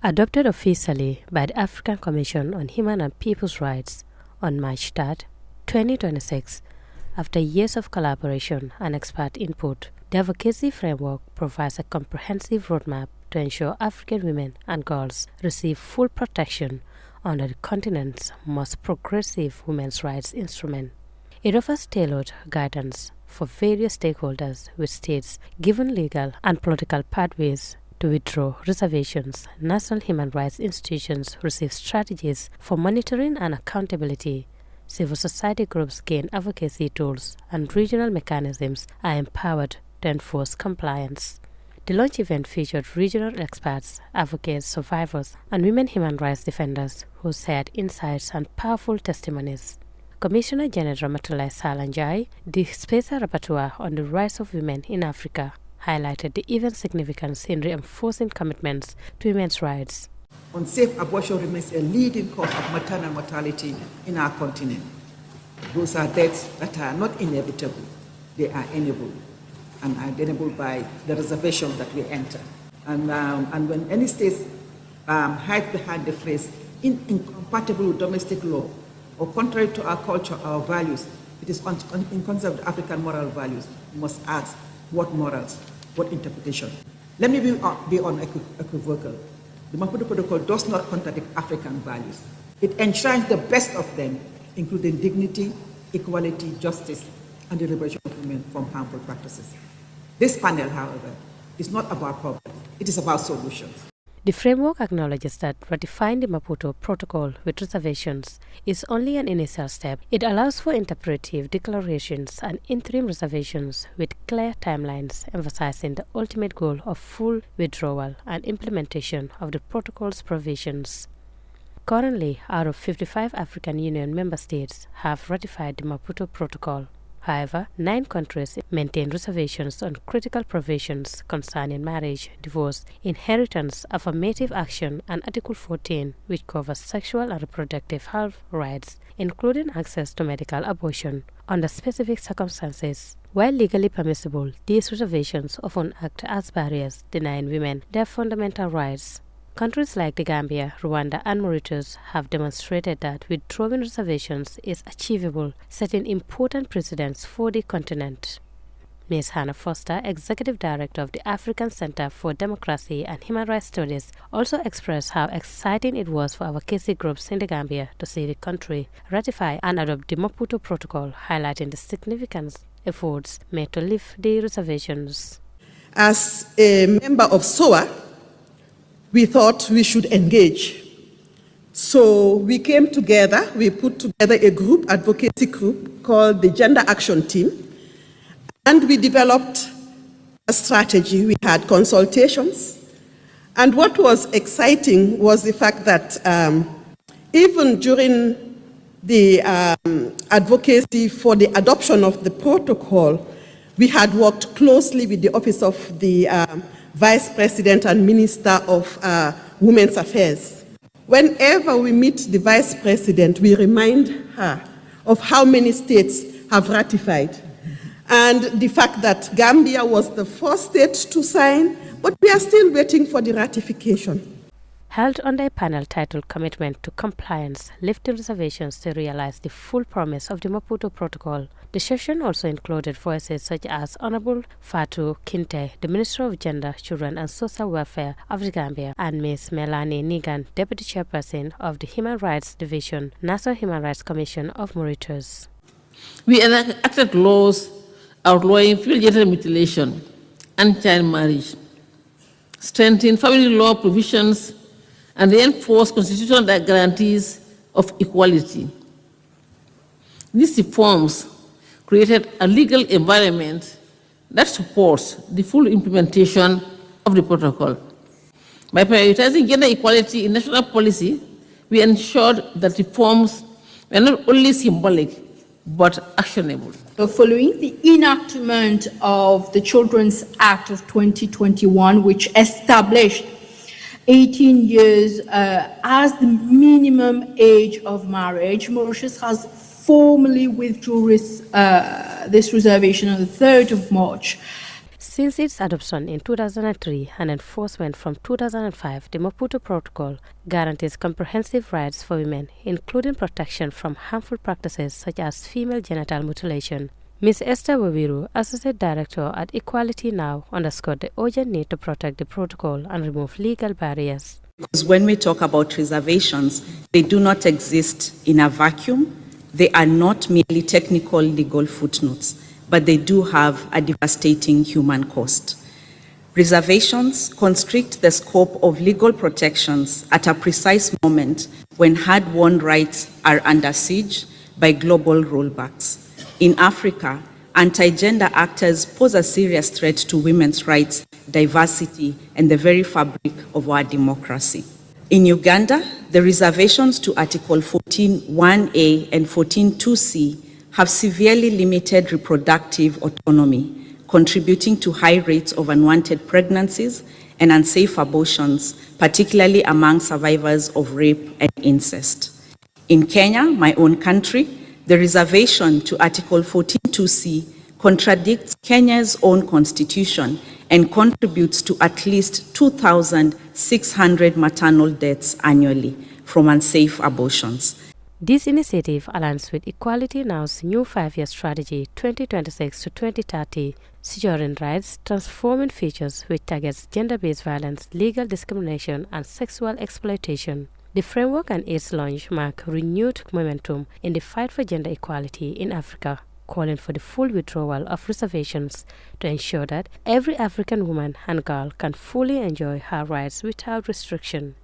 Adopted officially by the African Commission on Human and People's Rights on March 3, 2026, after years of collaboration and expert input, the Advocacy framework provides a comprehensive roadmap to ensure African women and girls receive full protection under the continent's most progressive women's rights instrument. It offers tailored guidance for various stakeholders, with states given legal and political pathways to withdraw reservations. National human rights institutions receive strategies for monitoring and accountability. Civil society groups gain advocacy tools, and regional mechanisms are empowered to enforce compliance. The launch event featured regional experts, advocates, survivors, and women human rights defenders who shared insights and powerful testimonies. Commissioner General Matulai Salanjai, the special rapporteur on the rights of women in Africa, highlighted the event's significance in reinforcing commitments to women's rights. Unsafe abortion remains a leading cause of maternal mortality in our continent. Those are deaths that are not inevitable, they are enabled, and are enabled by the reservations that we enter. And when any state hides behind the phrase incompatible with domestic law or contrary to our culture, our values, it is in concept of African moral values. We must ask what morals, what interpretation. Let me be unequivocal. The Maputo Protocol does not contradict African values. It enshrines the best of them, including dignity, equality, justice, and the liberation of women from harmful practices. This panel, however, is not about problems, it is about solutions. The framework acknowledges that ratifying the Maputo Protocol with reservations is only an initial step. It allows for interpretive declarations and interim reservations with clear timelines, emphasizing the ultimate goal of full withdrawal and implementation of the protocol's provisions. Currently, out of 55 African Union member states have ratified the Maputo Protocol. However, 9 countries maintain reservations on critical provisions concerning marriage, divorce, inheritance, affirmative action, and Article 14, which covers sexual and reproductive health rights, including access to medical abortion, under specific circumstances. While legally permissible, these reservations often act as barriers, denying women their fundamental rights. Countries like the Gambia, Rwanda, and Mauritius have demonstrated that withdrawing reservations is achievable, setting important precedents for the continent. Ms. Hannah Foster, Executive Director of the African Center for Democracy and Human Rights Studies, also expressed how exciting it was for advocacy groups in the Gambia to see the country ratify and adopt the Maputo Protocol, highlighting the significant efforts made to lift the reservations. As a member of SOA, we thought we should engage. So we came together, we put together a group, advocacy group, called the Gender Action Team, and we developed a strategy. We had consultations, and what was exciting was the fact that even during the advocacy for the adoption of the protocol, we had worked closely with the Office of the Vice President and Minister of Women's Affairs. Whenever we meet the Vice President, we remind her of how many states have ratified and the fact that Gambia was the first state to sign, but we are still waiting for the ratification. Held under a panel titled Commitment to Compliance, Lifting Reservations to Realize the Full Promise of the Maputo Protocol, the session also included voices such as Honorable Fatou Kinte, the Minister of Gender, Children and Social Welfare of the Gambia, and Ms. Melanie Nigan, Deputy Chairperson of the Human Rights Division, National Human Rights Commission of Mauritius. We enacted laws outlawing female genital mutilation and child marriage, strengthened family law provisions, and reinforced constitutional guarantees of equality. These reforms created a legal environment that supports the full implementation of the protocol. By prioritizing gender equality in national policy, we ensured that reforms were not only symbolic, but actionable. Following the enactment of the Children's Act of 2021, which established 18 years as the minimum age of marriage, Mauritius has formally withdrew this reservation on the 3rd of March. Since its adoption in 2003 and enforcement from 2005, the Maputo Protocol guarantees comprehensive rights for women, including protection from harmful practices such as female genital mutilation. Ms. Esther Wawiru, Associate Director at Equality Now, underscored the urgent need to protect the protocol and remove legal barriers. Because when we talk about reservations, they do not exist in a vacuum. They are not merely technical legal footnotes, but they do have a devastating human cost. Reservations constrict the scope of legal protections at a precise moment when hard-won rights are under siege by global rollbacks. In Africa, anti-gender actors pose a serious threat to women's rights, diversity, and the very fabric of our democracy. In Uganda, the reservations to Article 14.1a and 14.2c have severely limited reproductive autonomy, contributing to high rates of unwanted pregnancies and unsafe abortions, particularly among survivors of rape and incest. In Kenya, my own country, the reservation to Article 14.2c contradicts Kenya's own constitution and contributes to at least 2,600 maternal deaths annually from unsafe abortions. This initiative aligns with Equality Now's new 5-year strategy 2026 to 2030, securing rights, transforming futures, which targets gender-based violence, legal discrimination, and sexual exploitation. The framework and its launch mark renewed momentum in the fight for gender equality in Africa, calling for the full withdrawal of reservations to ensure that every African woman and girl can fully enjoy her rights without restriction.